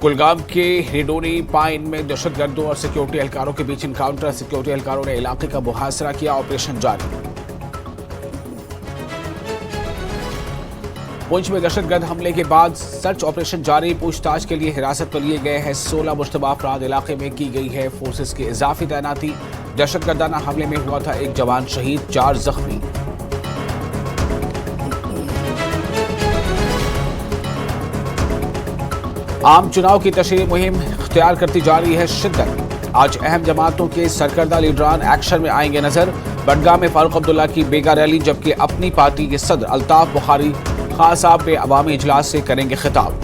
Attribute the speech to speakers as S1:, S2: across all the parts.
S1: कुलगाम के हिडोनी पाइन में दहशतगर्दों और सिक्योरिटी एहलकारों के बीच इनकाउंटर। सिक्योरिटी एहलकारों ने इलाके का मुहासरा किया। ऑपरेशन जारी। पुंछ में दहशतगर्द हमले के बाद सर्च ऑपरेशन जारी। पूछताछ के लिए हिरासत में लिए गए हैं 16 मुश्तबा अफराद। इलाके में की गई है फोर्सेस की इजाफी तैनाती। दहशतगर्दाना हमले में हुआ था एक जवान शहीद, 4 जख्मी। आम चुनाव की तशरीह मुहिम इख्तियार करती जा रही है शिद्दत। आज अहम जमातों के सरकर्दा लीडरान एक्शन में आएंगे नजर। बडगाम में फारूक अब्दुल्ला की बेगा रैली, जबकि अपनी पार्टी के सदर अल्ताफ बुखारी खान साहब में अवामी इजलास से करेंगे खिताब।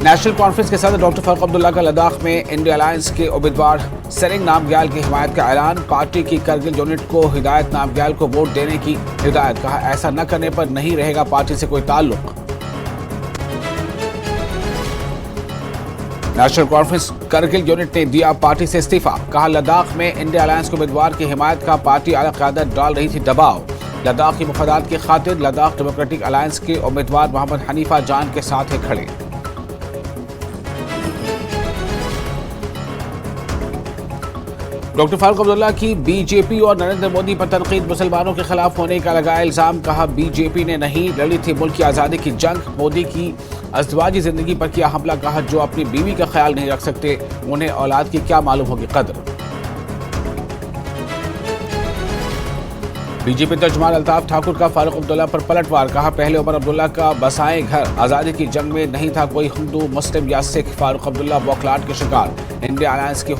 S1: नेशनल कॉन्फ्रेंस के सदर डॉक्टर फारूक अब्दुल्ला का लद्दाख में इंडिया अलायंस के उम्मीदवार सेरिंग नामग्याल की हिमायत का ऐलान। पार्टी की करगिल यूनिट को हिदायत नामग्याल को वोट देने की हिदायत। कहा, ऐसा न करने पर नहीं रहेगा पार्टी से कोई ताल्लुक। नेशनल कॉन्फ्रेंस करगिल यूनिट ने दिया पार्टी से इस्तीफा। कहा, लद्दाख में इंडिया अलायंस के उम्मीदवार की हिमायत का पार्टी आला क़यादत डाल रही थी दबाव। लद्दाख की मुफादात की खातिर लद्दाख डेमोक्रेटिक अलायंस के उम्मीदवार मोहम्मद हनीफा जान के साथ है खड़े। डॉक्टर फारूक अब्दुल्ला की बीजेपी और नरेंद्र मोदी पर तनकीद। मुसलमानों के खिलाफ होने का लगाया इल्जाम। कहा, बीजेपी ने नहीं लड़ी थी मुल्क की आज़ादी की जंग। मोदी की अज़दवाजी जिंदगी पर किया हमला। कहा, जो अपनी बीवी का ख्याल नहीं रख सकते उन्हें औलाद की क्या मालूम होगी कदर। बीजेपी तर्जुमान अल्ताफ ठाकुर का फारूक अब्दुल्ला पर पलटवार। कहा, पहले उमर अब्दुल्ला का बसाएं घर आज़ादी की जंग में नहीं था कोई हिंदू मुस्लिम या सिख। फारूक अब्दुल्ला बौखलाहट के शिकार। इंडिया अलायंस की